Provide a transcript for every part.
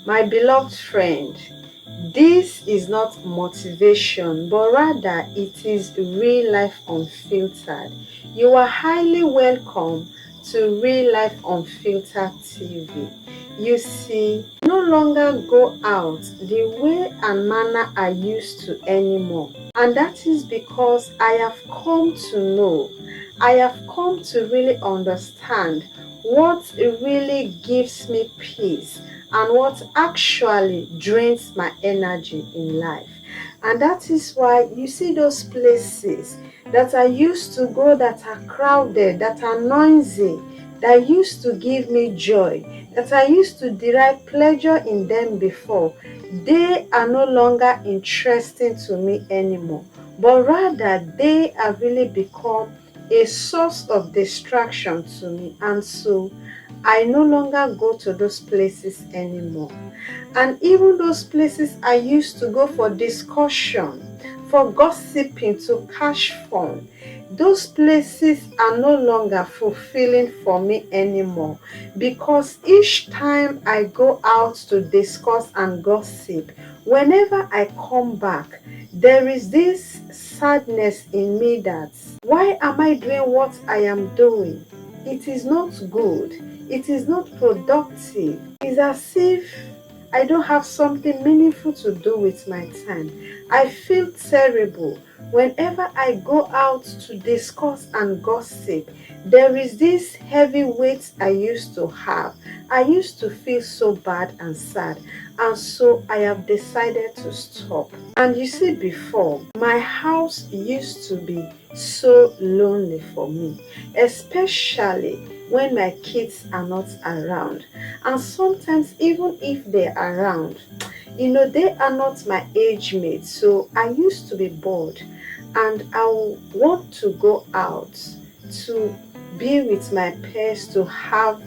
My beloved friend, this is not motivation, but rather it is real life unfiltered. You are highly welcome to Real Life Unfiltered TV. You see, I no longer go out the way and manner I used to anymore. And that is because I have come to know, I have come to really understand what really gives me peace and what actually drains my energy in life. And that is why you see those places that I used to go that are crowded, that are noisy, that used to give me joy, that I used to derive pleasure in them before, they are no longer interesting to me anymore, but rather they have really become a source of distraction to me. And so I no longer go to those places anymore. And even those places I used to go for discussion, for gossiping, to catch fun, those places are no longer fulfilling for me anymore, because each time I go out to discuss and gossip, whenever I come back, there is this sadness in me that why am I doing what I am doing? It is not good. It is not productive. It's as if I don't have something meaningful to do with my time. I feel terrible whenever I go out to discuss and gossip. There is this heavy weight I used to have. I used to feel so bad and sad, and so I have decided to stop. And you see, before, my house used to be so lonely for me, especially when my kids are not around. And sometimes, even if they're around, they are not my age mates. So I used to be bored, and I would want to go out to be with my peers, to have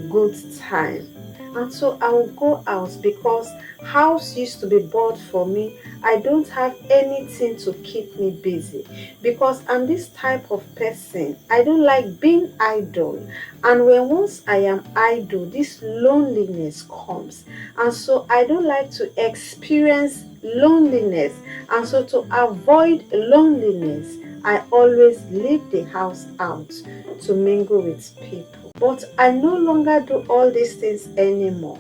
good time. And so I will go out because house used to be bored for me. I don't have anything to keep me busy because I'm this type of person. I don't like being idle. And when once I am idle, this loneliness comes. And so I don't like to experience loneliness. And so to avoid loneliness, I always leave the house out to mingle with people. But I no longer do all these things anymore,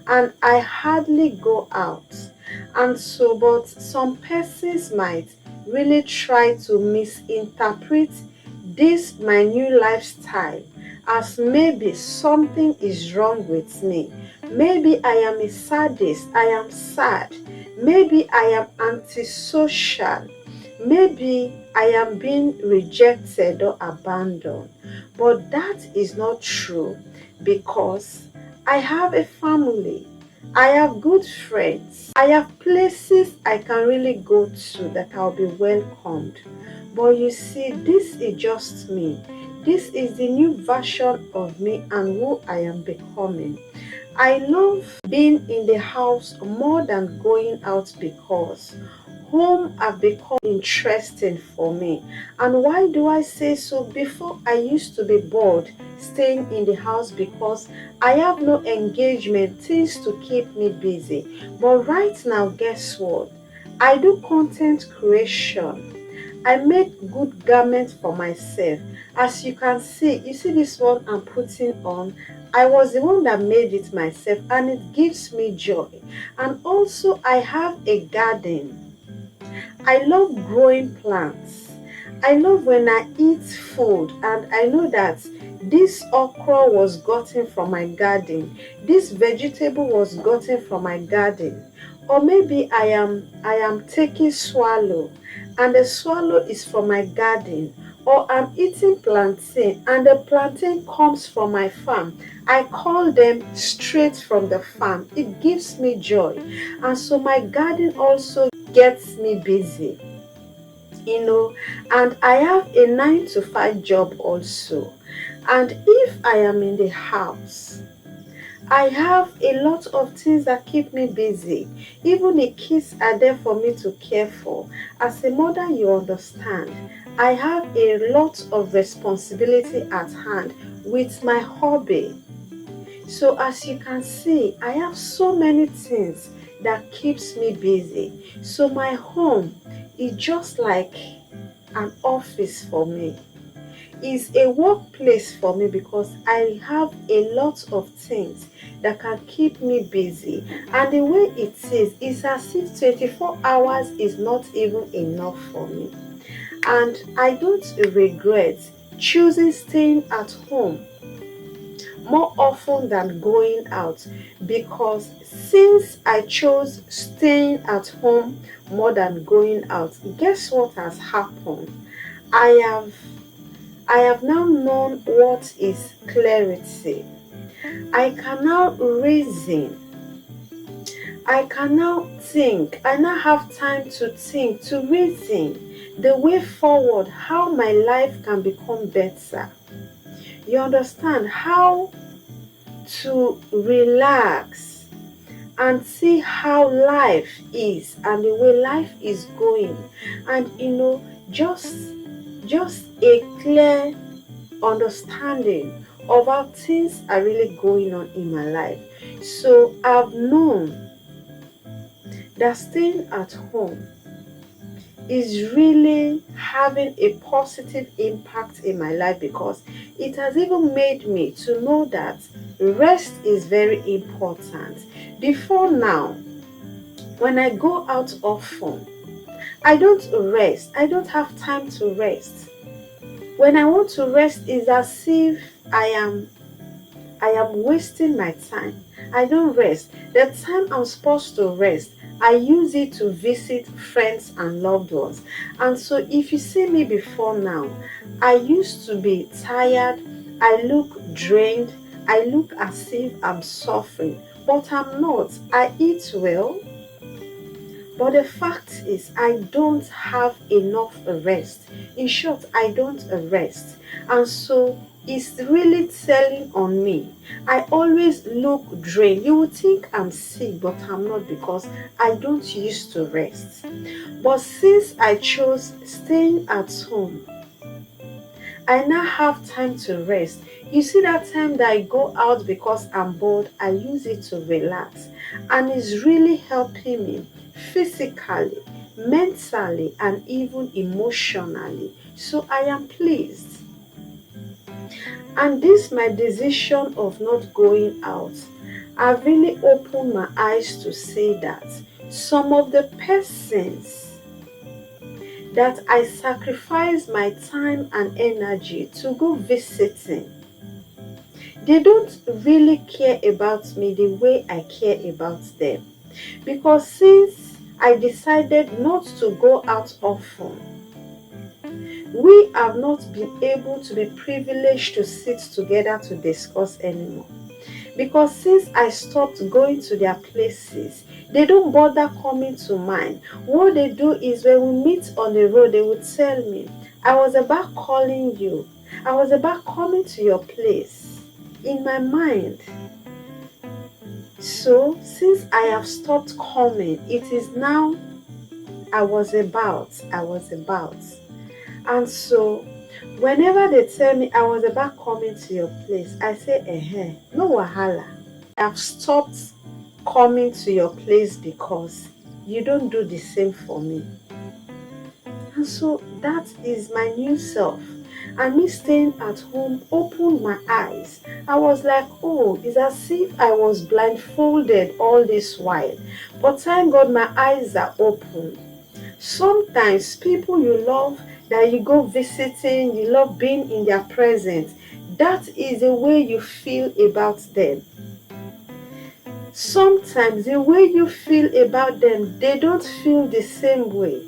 and I hardly go out. And so, but some persons might really try to misinterpret this my new lifestyle as maybe something is wrong with me. Maybe I am a sadist, I am sad. Maybe I am antisocial. Maybe I am being rejected or abandoned. But that is not true, because I have a family. I have good friends. I have places I can really go to that I'll be welcomed. But you see, this is just me. This is the new version of me and who I am becoming. I love being in the house more than going out because home have become interesting for me. And why do I say so? Before, I used to be bored staying in the house because I have no engagement, things to keep me busy. But right now, guess what? I do content creation. I make good garments for myself. As you can see, you see this one I'm putting on. I was the one that made it myself, and it gives me joy. And also, I have a garden. I love growing plants. I love when I eat food and I know that this okra was gotten from my garden. This vegetable was gotten from my garden. Or maybe I am taking swallow and the swallow is from my garden. Or I'm eating plantain and the plantain comes from my farm. I call them straight from the farm. It gives me joy. And so my garden also gets me busy, and I have a 9 to 5 job also. And if I am in the house, I have a lot of things that keep me busy. Even the kids are there for me to care for. As a mother, you understand, I have a lot of responsibility at hand with my hobby. So as you can see, I have so many things that keeps me busy. So my home is just like an office for me. It's a workplace for me because I have a lot of things that can keep me busy. And the way it is, it's as if 24 hours is not even enough for me. And I don't regret choosing staying at home more often than going out, because since I chose staying at home more than going out, guess what has happened? I have I have now known what is clarity. I can now reason. I can now think. I now have time to think, to reason the way forward, how my life can become better. You understand how to relax and see how life is and the way life is going, and just a clear understanding of how things are really going on in my life. So I've known that staying at home is really having a positive impact in my life, because it has even made me to know that rest is very important. Before now, when I go out often, I don't rest. I don't have time to rest. When I want to rest, it's as if I am wasting my time. I don't rest. The time I'm supposed to rest, I use it to visit friends and loved ones. And so if you see me before now, I used to be tired, I look drained, I look as if I'm suffering, but I'm not. I eat well, but the fact is, I don't have enough rest. In short, I don't rest. And so it's really telling on me. I always look drained. You would think I'm sick, but I'm not, because I don't used to rest. But since I chose staying at home, I now have time to rest. You see, that time that I go out because I'm bored, I use it to relax. And it's really helping me physically, mentally, and even emotionally. So I am pleased. And this my decision of not going out, I've really opened my eyes to see that some of the persons that I sacrifice my time and energy to go visiting, they don't really care about me the way I care about them. Because since I decided not to go out often, we have not been able to be privileged to sit together to discuss anymore. Because since I stopped going to their places, they don't bother coming to mine. What they do is, when we meet on the road, they would tell me, I was about calling you. I was about coming to your place. In my mind. So since I have stopped coming, it is now I was about. And so whenever they tell me I was about coming to your place, I say, no wahala. I've stopped coming to your place because you don't do the same for me. And so that is my new self. And me staying at home opened my eyes. I was like, oh, it's as if I was blindfolded all this while. But thank God my eyes are open. Sometimes people you love that you go visiting, you love being in their presence, that is the way you feel about them. Sometimes the way you feel about them, they don't feel the same way.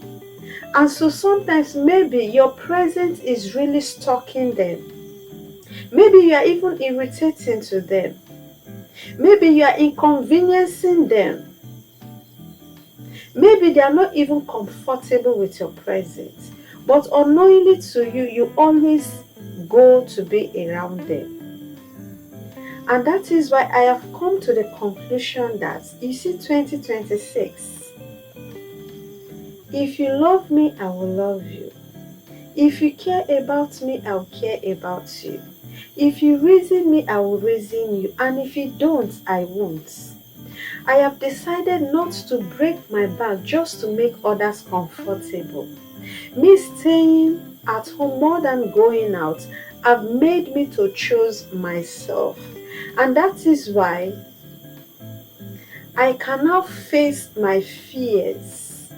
And so sometimes maybe your presence is really stalking them. Maybe you are even irritating to them. Maybe you are inconveniencing them. Maybe they are not even comfortable with your presence. But unknowingly to you, you always go to be around them. And that is why I have come to the conclusion that, you see, 2026, if you love me, I will love you. If you care about me, I'll care about you. If you reason me, I will reason you, and if you don't, I won't. I have decided not to break my back just to make others comfortable. Me staying at home more than going out have made me to choose myself. And that is why I can now face my fears,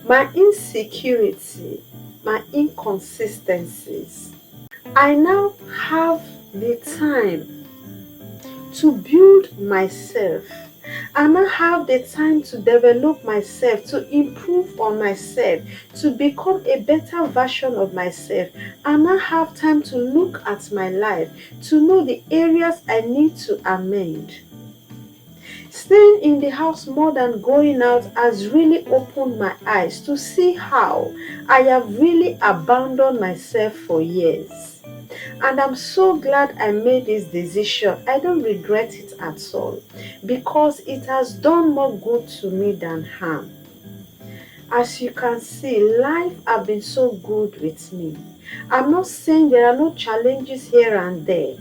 my insecurity, my inconsistencies. I now have the time to build myself. I now have the time to develop myself, to improve on myself, to become a better version of myself. I now have time to look at my life, to know the areas I need to amend. Staying in the house more than going out has really opened my eyes to see how I have really abandoned myself for years. And I'm so glad I made this decision. I don't regret it at all because it has done more good to me than harm. As you can see, life has been so good with me. I'm not saying there are no challenges here and there,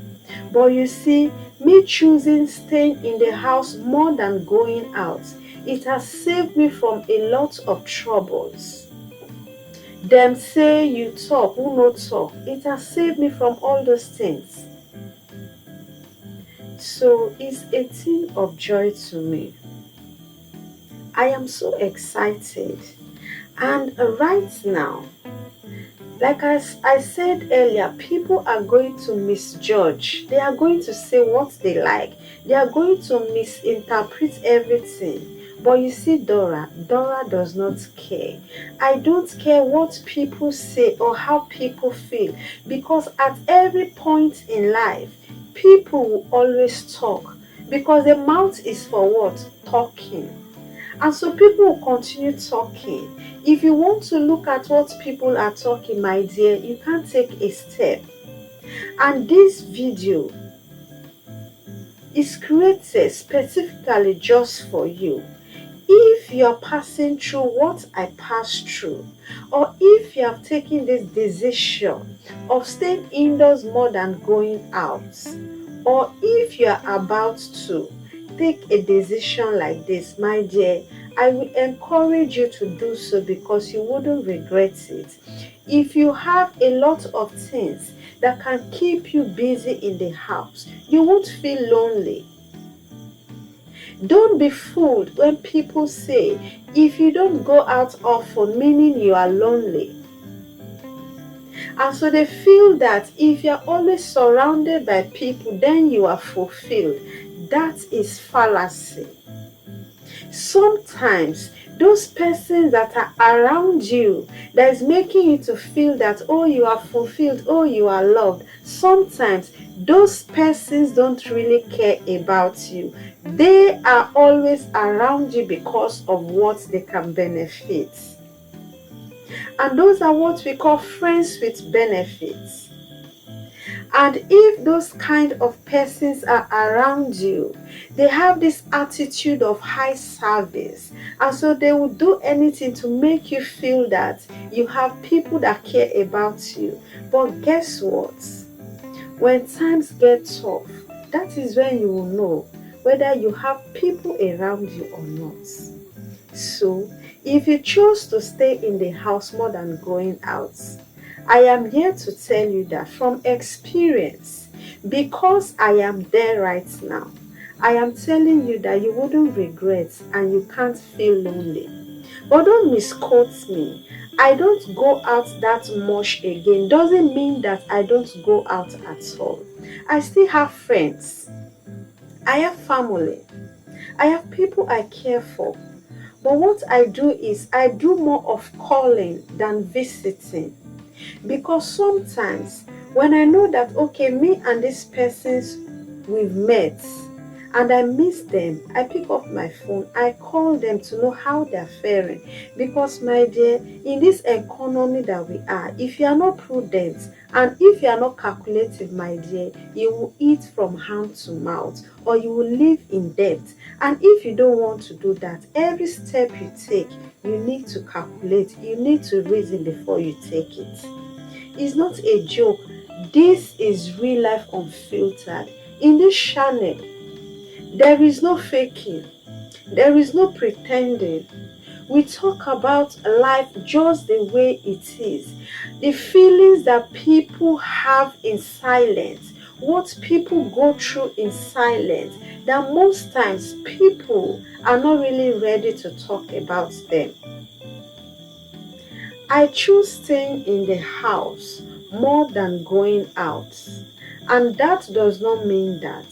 but you see, me choosing staying in the house more than going out, it has saved me from a lot of troubles. Them say you talk, who no talk. It has saved me from all those things. So it's a thing of joy to me. I am so excited. And right now, like as I said earlier, people are going to misjudge. They are going to say what they like. They are going to misinterpret everything. But you see, Dora does not care. I don't care what people say or how people feel, because at every point in life, people will always talk, because the mouth is for what? Talking. And so people will continue talking. If you want to look at what people are talking, my dear, you can't take a step. And this video is created specifically just for you. If you are passing through what I passed through, or if you have taken this decision of staying indoors more than going out, or if you are about to take a decision like this, my dear, I will encourage you to do so because you wouldn't regret it. If you have a lot of things that can keep you busy in the house, you won't feel lonely. Don't be fooled when people say, if you don't go out often, meaning you are lonely. And so they feel that if you're always surrounded by people, then you are fulfilled. That is fallacy. Sometimes those persons that are around you that is making you to feel that, oh, you are fulfilled, oh, you are loved, sometimes those persons don't really care about you. They are always around you because of what they can benefit. And those are what we call friends with benefits. And if those kind of persons are around you, they have this attitude of high service. And so they will do anything to make you feel that you have people that care about you. But guess what? When times get tough, that is when you will know whether you have people around you or not. So, if you choose to stay in the house more than going out, I am here to tell you that from experience, because I am there right now, I am telling you that you wouldn't regret and you can't feel lonely. But don't misquote me. I don't go out that much again. Doesn't mean that I don't go out at all. I still have friends. I have family. I have people I care for. But what I do is I do more of calling than visiting. Because sometimes when I know that, okay, me and these persons we've met and I miss them, I pick up my phone, I call them to know how they're faring. Because, my dear, in this economy that we are, if you are not prudent and if you are not calculative, my dear, you will eat from hand to mouth or you will live in debt. And if you don't want to do that, every step you take, you need to calculate, you need to reason before you take it. It's not a joke. This is Real Life Unfiltered. In this channel, there is no faking. There is no pretending. We talk about life just the way it is. The feelings that people have in silence, what people go through in silence, that most times people are not really ready to talk about them. I choose staying in the house more than going out. And that does not mean that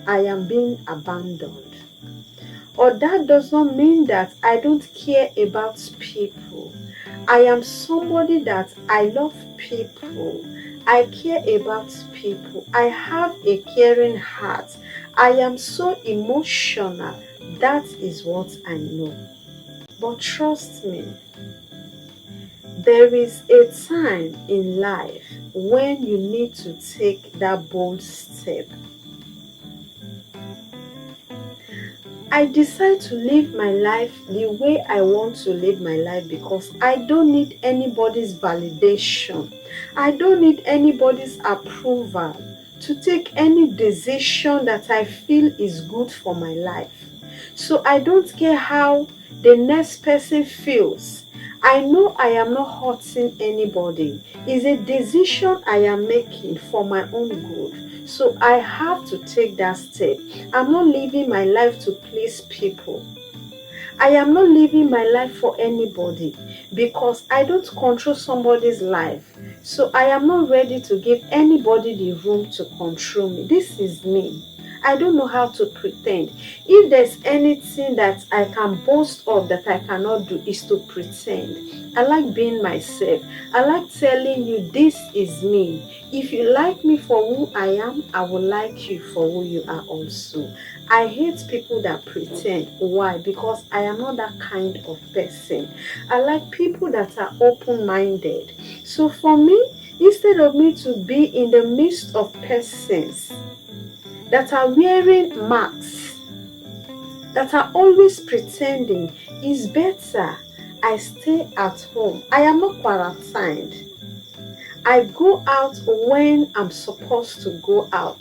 I am being abandoned. Or that does not mean that I don't care about people. I am somebody that I love people. I care about people. I have a caring heart. I am so emotional. That is what I know. But trust me, there is a time in life when you need to take that bold step. I decide to live my life the way I want to live my life because I don't need anybody's validation. I don't need anybody's approval to take any decision that I feel is good for my life. So I don't care how the next person feels. I know I am not hurting anybody. It's a decision I am making for my own good. So I have to take that step. I'm not living my life to please people. I am not living my life for anybody because I don't control somebody's life. So I am not ready to give anybody the room to control me. This is me. I don't know how to pretend. If there's anything that I can boast of that I cannot do, is to pretend. I like being myself. I like telling you this is me. If you like me for who I am, I will like you for who you are also. I hate people that pretend. Why? Because I am not that kind of person. I like people that are open-minded. So for me, instead of me to be in the midst of persons that are wearing masks, that are always pretending, is better I stay at home. I am not quarantined. I go out when I'm supposed to go out.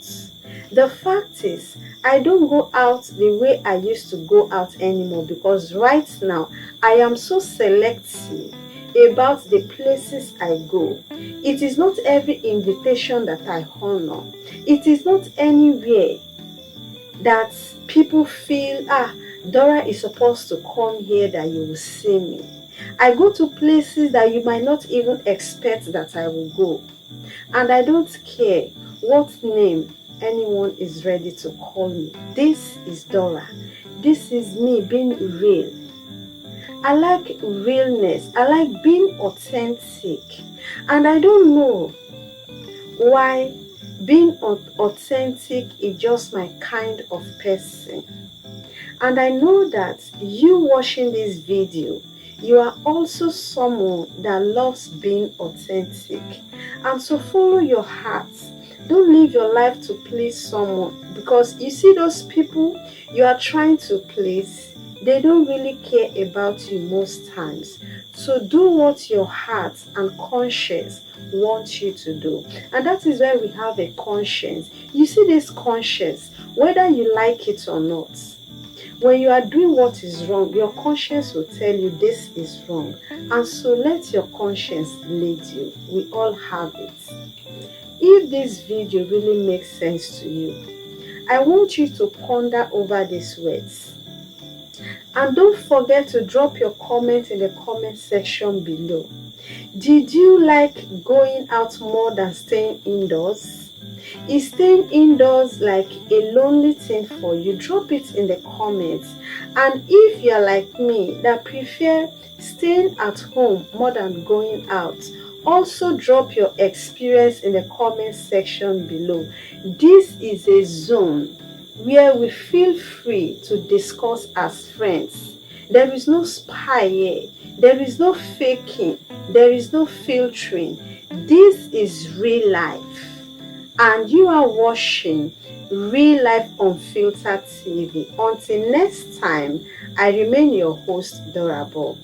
The fact is, I don't go out the way I used to go out anymore because right now I am so selective about the places I go. It is not every invitation that I honor. It is not anywhere that people feel, Dora is supposed to come here that you will see me. I go to places that you might not even expect that I will go. And I don't care what name anyone is ready to call me. This is Dora. This is me being real. I like realness. I like being authentic. And I don't know why being authentic is just my kind of person. And I know that you watching this video, you are also someone that loves being authentic. And so follow your heart. Don't live your life to please someone, because you see those people you are trying to please, they don't really care about you most times. So do what your heart and conscience want you to do. And that is why we have a conscience. You see this conscience, whether you like it or not. When you are doing what is wrong, your conscience will tell you this is wrong. And so let your conscience lead you. We all have it. If this video really makes sense to you, I want you to ponder over these words. And don't forget to drop your comment in the comment section below. Did you like going out more than staying indoors? Is staying indoors like a lonely thing for you? Drop it in the comments. And if you're like me that prefer staying at home more than going out, also drop your experience in the comment section below. This is a zone where we feel free to discuss as friends. There is no spy here. There is no faking. There is no filtering. This is real life. And you are watching Real Life Unfiltered TV. Until next time, I remain your host, Dora Bob.